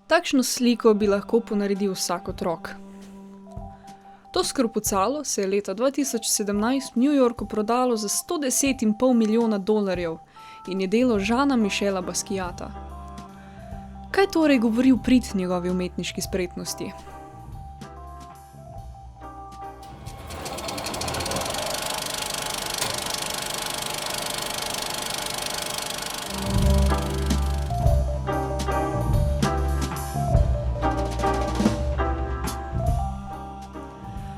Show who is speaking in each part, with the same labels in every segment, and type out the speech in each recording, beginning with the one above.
Speaker 1: Takšno sliko bi lahko ponaredil vsak otrok. To skropucalo se je leta 2017 v New Yorku prodalo za $110,5 milijona in je delo Jeana Michela Basquiata. Kaj torej govori v prid njegovi umetniški spretnosti?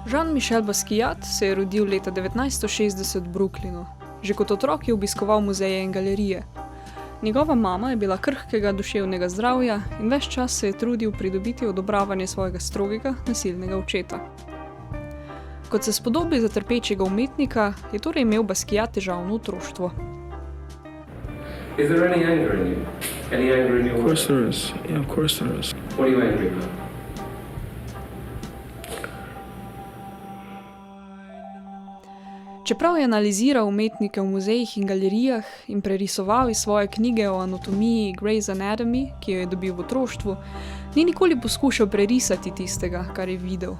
Speaker 1: Jean-Michel Basquiat se je rodil leta 1960 v Brooklynu. Že kot otrok je obiskoval muzeje in galerije. Njegova mama je bila krhkega duševnega zdravja in ves čas se je trudil pridobiti odobravanje svojega strogega, nasilnega očeta. Kot se spodobi za trpečega umetnika, je torej imel Basquiat težavno otroštvo.
Speaker 2: Is there any anger in you? Any anger in your
Speaker 3: Of course there is. Yeah, of course there is.
Speaker 2: What are you angry about?
Speaker 1: Čeprav je analiziral umetnike v muzejih in galerijah in prerisoval iz svoje knjige o anatomiji Grey's Anatomy, ki jo je dobil v otroštvu, ni nikoli poskušal prerisati tistega, kar je videl.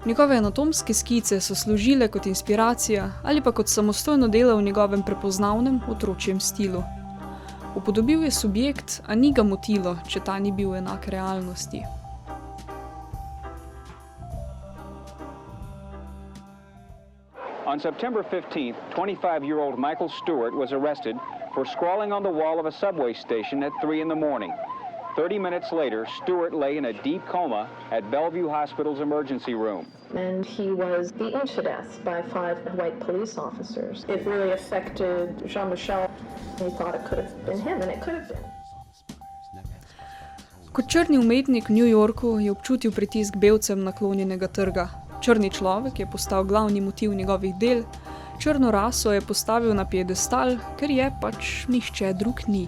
Speaker 1: Njegove anatomske skice so služile kot inspiracija ali pa kot samostojno delo v njegovem prepoznavnem otročjem stilu. Upodobil je subjekt, a ni ga motilo, če ta ni bil enak realnosti.
Speaker 4: On September 15th, 25-year-old Michael Stewart was arrested for scrawling on the wall of a subway station at 3 in the morning. 30 minutes later, Stewart lay in a deep coma at Bellevue Hospital's emergency room.
Speaker 5: And he was beaten to death by 5 white police officers. It really affected Jean-Michel. He thought it could have been him, and it could have been.
Speaker 1: Kot črni umetnik v New Yorku je občutil pritisk belcem naklonjenega trga. Črni človek je postal glavni motiv njegovih del, črno raso je postavil na piedestal, ker je pač nihče drug ni.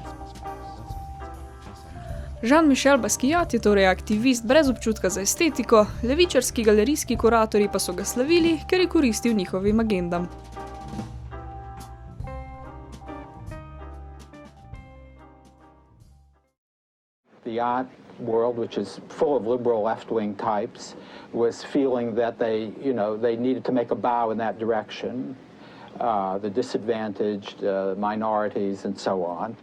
Speaker 1: Jean-Michel Basquiat je torej aktivist brez občutka za estetiko, levičarski galerijski kuratorji pa so ga slavili, ker je koristil njihovim agendam.
Speaker 6: The art world, which is full of liberal left-wing types, was feeling that they needed to make a bow in that direction, the disadvantaged, minorities, and so on.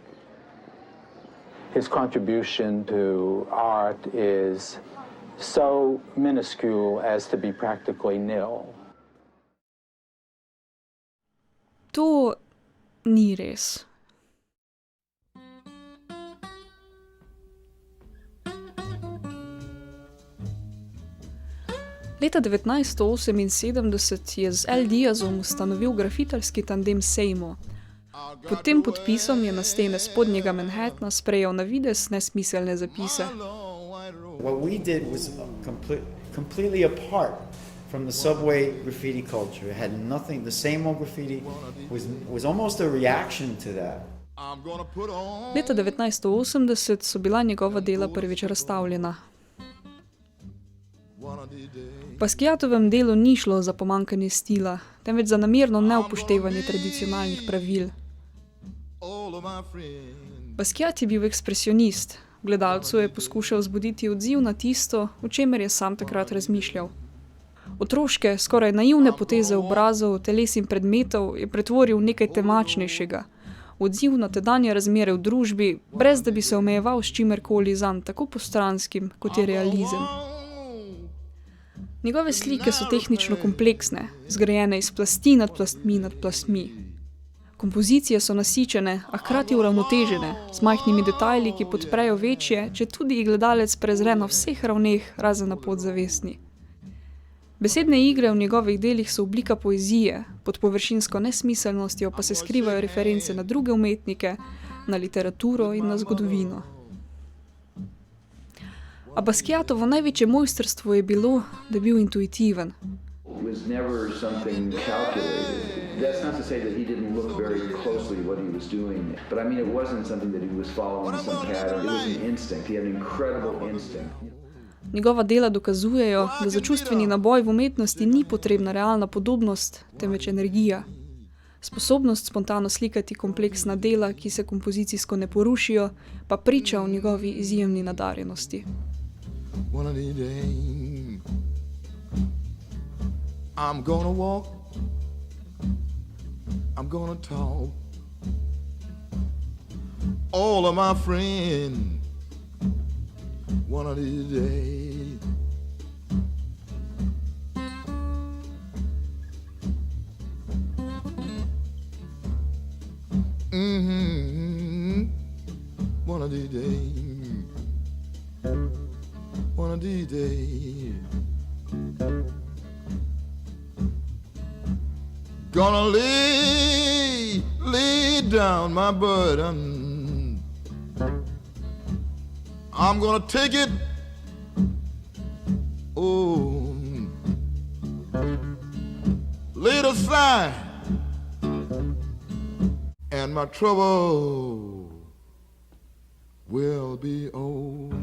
Speaker 6: His contribution to art is so minuscule as to be practically nil.
Speaker 1: To ni res. Leta 1978 je z L. Diazom ustanovil grafitarski tandem Sejmo. Pod tem podpisom je na stene spodnjega Manhattna sprejel na videz nesmiselne zapise.
Speaker 7: What we did was completely apart from the subway graffiti culture. It had nothing, the same old graffiti was almost a reaction to that.
Speaker 1: Leta 1980 so bila njegova dela prvič razstavljena. V Basquiatovem delu ni šlo za pomanjkanje stila, temveč za namerno neupoštevanje tradicionalnih pravil. Basquiat je bil ekspresionist, v gledalcu je poskušal zbuditi odziv na tisto, o čemer je sam takrat razmišljal. Otroške, skoraj naivne poteze obrazov, teles in predmetov je pretvoril v nekaj temačnejšega, odziv na tedanje razmere v družbi, brez da bi se omejeval s čimerkoli zanj tako postranskim, kot je realizem. Njegove slike so tehnično kompleksne, zgrajene iz plasti nad plastmi. Kompozicije so nasičene, a hkrati uravnotežene, z majhnimi detajli, ki podprejo večje, če tudi gledalec prezre na vseh ravneh, razen na podzavestni. Besedne igre v njegovih delih so oblika poezije, pod površinsko nesmiselnostjo pa se skrivajo reference na druge umetnike, na literaturo in na zgodovino. A Basquiatovo največje mojstrstvo je bilo, da je bil intuitiven.
Speaker 8: Was never something calculated. That's not to say that he didn't look very closely at what he was doing, but I mean it wasn't something that he was following some pattern. It was an instinct. He had an incredible instinct.
Speaker 1: Njegova dela dokazujejo, da za čustveni naboj v umetnosti ni potrebna realna podobnost, temveč energija. Sposobnost spontano slikati kompleksna dela, ki se kompozicijsko ne porušijo, pa priča o njegovi izjemni nadarjenosti.
Speaker 9: One of these days, I'm gonna walk, I'm gonna talk. All of my friends, one of these days. One of these days. One of these days. Gonna lay down my burden. I'm gonna take it, oh, lay it aside, and my trouble will be over.